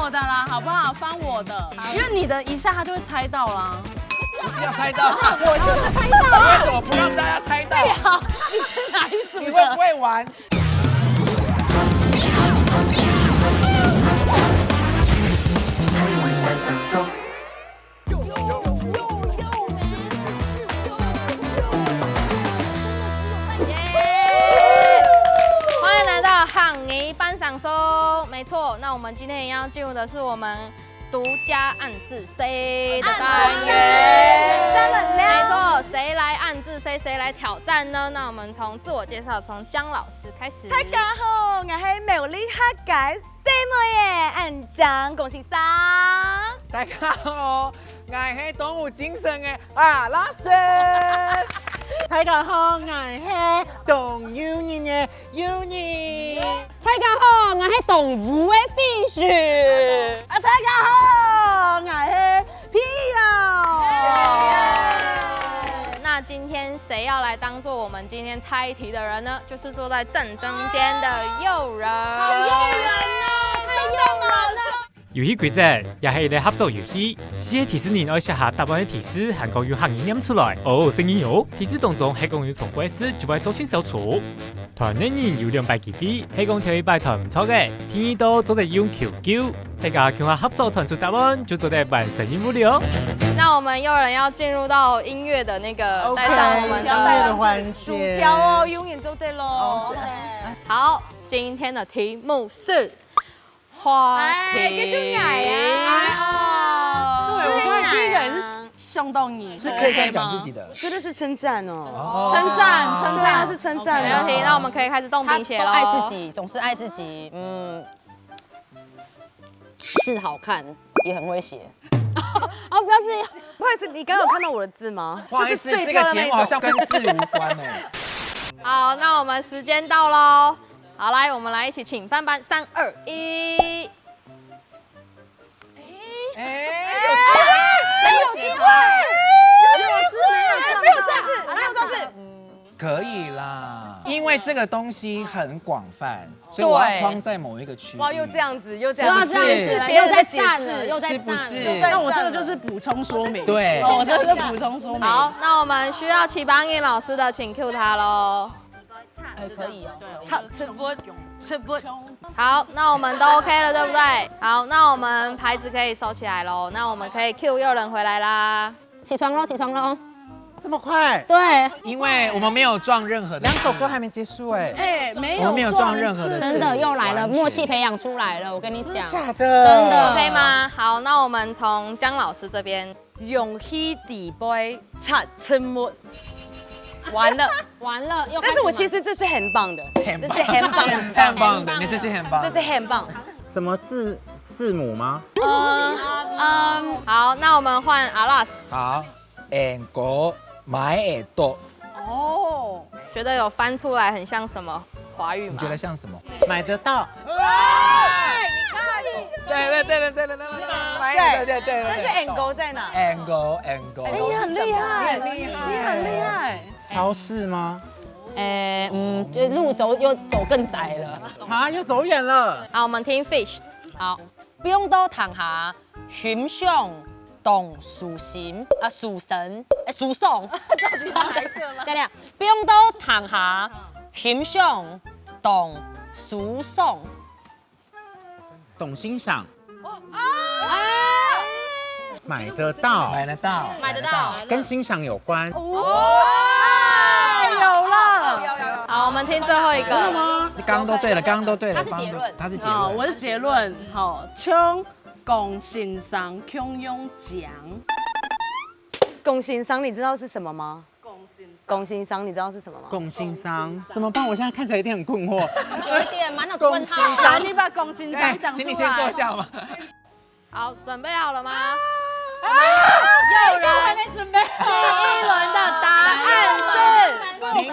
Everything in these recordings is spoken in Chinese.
我的啦，好不好？翻我的，因为你的一下他就会猜到啦。不是要猜到，我就是猜到啊！为什么不让大家猜到？你是哪一组的？你会不会玩？欢迎来到汉尼班赏收，没错。那我们今天要进入的是我们独家暗自 C 的单元，真的没错。谁来暗自 C， 谁来挑战呢？那我们从自我介绍，从姜老师开始。大家好，我係美麗客家細妹耶，按獎恭喜生。大家好，我係動物精神嘅阿拉神。大家好，我係動物園嘅 Uni。大家好，我係動物嘅必須。大家好，我係 Pio。那今天谁要来当做我们今天猜题的人呢？就是坐在正中间的诱人。好诱人哦，太诱人了！遊戲規則也係一個合作遊戲，需要提示人要寫下答案的提示，含講由行語念出來。哦，聲音有提示當中係講要從怪事就會做先小錯。團內人有200機會，係講條一百團唔錯嘅，聽耳朵做得用 QQ， 大家叫下合作團出答案，就做得完成任務了。那我们诱人要进入到音乐的那个，带上我们音乐的环薯节。條哦，永遠做對咯。好，今天的题目是花瓶。這就矮啊！哦，對，我我剛才第一個人是凶到你，是可以这样讲自己的。真的是稱讚哦。称赞，称對啊，赞是稱讚没问题。那我们可以开始动他都笔写了。爱自己，总是爱自己。是好看，也很会写。哦，不要自己。不好意思，你剛剛有看到我的字嗎？不好意思，这个节目好像跟字無關哎。好，那我们時間到喽。好，來，我們來一起請翻班，3、2、1。有機會，沒有錯字，沒有錯字。可以啦，因為這個東西很廣泛，所以我要框在某一個區域。哇，又這樣子，又這樣子，是不是是別人在解站了，釋，又在是不站是了。那我這個就是補充說明。對，我這個是補充說明。好，那我們需要齊邦英老師的，請 Q 他嘍。可以哦。吃不。好，那我們都 OK 了，對不對？好，那我們牌子可以收起來嘍。那我們可以 Q 誘人回來啦。起床喽，起床喽。這麼快？對，因為我們沒有撞任何的2首歌還沒結束哎。哎，沒有，我們沒有撞任何的字，真的又來了，完全默契培養出來了。我跟你講，假的？真的 OK 嗎？好，那我們從姜老師這邊。勇氣地杯擦沉默。完了，完了，又開始但是我其實這是很棒的，很棒這是很棒的，很棒的，你這是很棒的，這是很棒。什麼字母嗎？好，那我們換阿拉斯。好，眼果買耳朵，哦，覺得有翻出來很像什麼華語嗎？你覺得像什麼？買得到。對，但是 angle 在哪？ angle，哎，你很厲害，你很厲害。超市嗎？就路走又走更窄了。啊，又走遠了。好，我們聽 Fish。好，中島躺下，尋上動樹神啊，樹神，樹son到底哪一個啦？對對，中島躺下，尋上動樹son懂欣賞。買得到。買得到，買得到。跟欣賞有關。有了，好，我們聽最後一個。你剛剛都對了，剛剛都對了，他是結論他是結哦論。我是結論。好，搶共欣賞共用獎。共欣賞，你知道是什麼嗎？共欣賞，你知道是什麼嗎？共欣賞怎麼辦？我現在看起來一定很困惑。有一點滿腦子問號。來，你把共欣賞講出來。請你先坐下嘛。好，準備好了嗎？誘人還沒準備好。第一輪的答案是名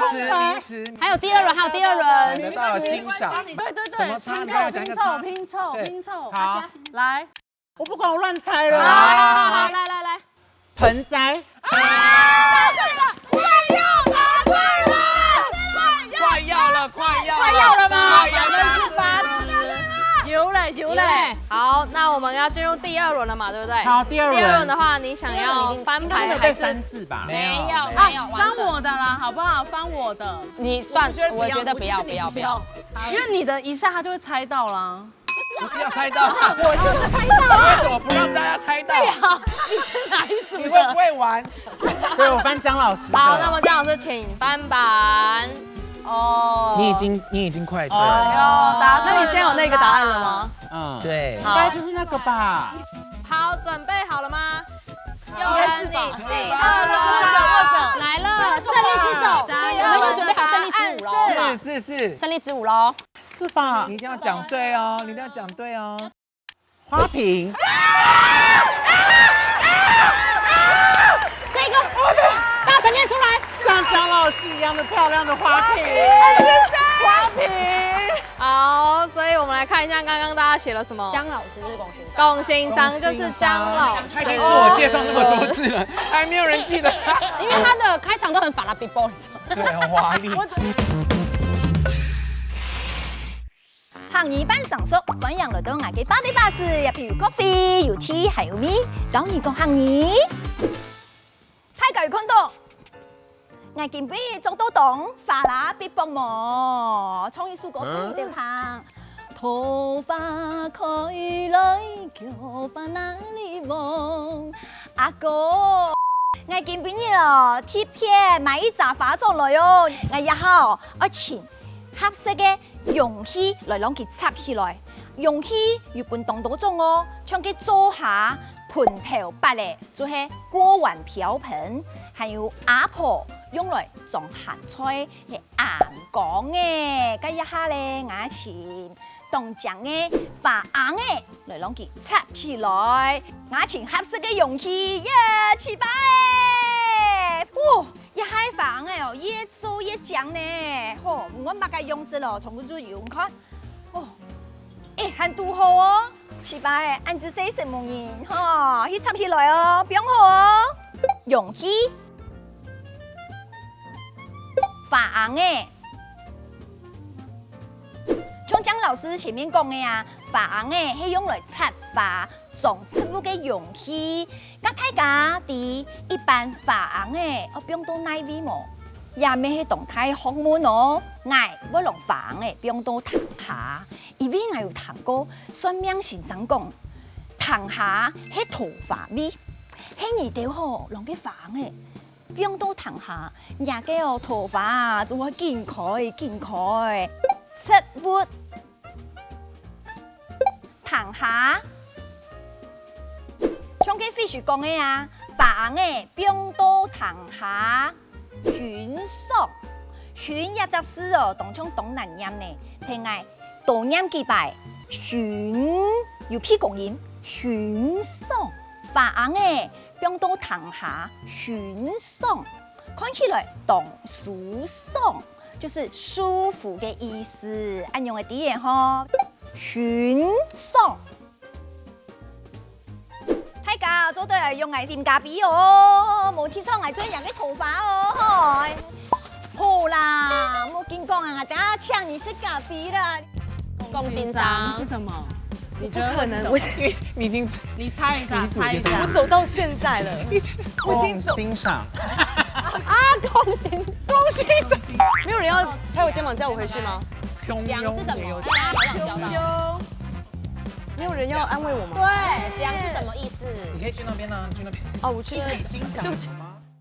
詞，還有第二輪，還有第二輪。買得到欣賞。對對什麼差？你要講一個差。拼湊對拼湊。好，來，我不管，我亂猜了。好，來來來，盆栽。快要了嗎？快要了嗎？8%，誘有嘞。好，那我们要进入第2轮了嘛，对不对？好，第二轮。第2轮的话，你想要翻牌没有背还是？ 3字吧？没有，翻我的啦，好不好？翻我的，你算，我觉得不要，因为你的一下他就会猜到啦。不是要猜到，我就是猜到。为什么不让大家猜到？你是哪一组你会不会玩？对，我翻张老师的。好，那么姜老师请翻板。哦，你已经快对了。那你现在有那个答案了吗？嗯，对。应该就是那个吧。好，准备好了吗？应该是吧。第2轮，来了，胜利之手，我们已经准备好胜利之舞喽。是，胜利之舞喽。是吧你？一定要讲对哦，你一定要讲对哦。花瓶。这个，大声念出来。像张老师一样的漂亮的花瓶。花瓶。好，所以我们来看一下刚刚大家写了什么。姜老师是龚欣赏，龚欣赏就是姜老师。他已经自我介绍那么多次了，还没有人记得他。因为他的开场都很法拉比 boss。对，很华丽。行業班上述分享嚟到我嘅巴黎巴士，入邊有 coffee、有 tea， 還有米。找你講行業，太舊看到，我見俾做到檔，法拉必幫忙，創意數個不掉行。頭髮開來，腳發哪裡望？阿哥，我見俾你咯，貼片買一紮化妝來哦，我以後我錢。合適嘅容器來攞佢插起來，容器要半凍到鐘哦，將佢做下盤頭白咧，就係鍋碗瓢盆，還有阿婆用來裝鹹菜係硬講嘅，咁一下咧牙前凍醬嘅發硬嘅來攞佢插起來，牙前合適嘅容器耶，起擺哇！一開房哎哦，越做越強呢，吼！我擘個用色咯，同佢做用看，哦，很拄好哦，是吧？按住細食無人，吼，去插起來哦，不用好哦，容器，發硬誒，像張老師前面講嘅啊，發硬誒係用來插花。種植物嘅容器，咁大家啲一般發硬嘅，我不用到奶味麼？也咩係動態學問哦，我用發硬嘅不用到糖下，因為我有談過，算命先生講，糖下係頭髮味，係你哋好用嘅發硬嘅，不用到糖下，也嘅哦頭髮就會健開，植物糖下。像佢飛書講嘅啊，發硬嘅冰刀糖下犬爽，犬一隻字哦，當像東南音呢，聽嗌多音幾bài，犬要屁共音，犬爽，發硬嘅冰刀糖下犬爽，看起來當舒爽，就是舒服嘅意思，按用嘅啲嘢呵，犬爽。大家做對係用係性價比哦，冇天窗係追人嘅頭髮哦，好啦，冇見過啊，等下搶你性價比啦。龚欣賞是什麼？你覺可能我你已經，你猜一下，猜一下。我走到現在了，龚欣賞。龚欣賞，沒有人要拍我肩膀叫我回去嗎？姜是什麼？大家好想教到。沒有人要安慰我嗎？對，姜是什麼意思？你可以去那邊啊，去那邊。哦，我去。欣賞嗎？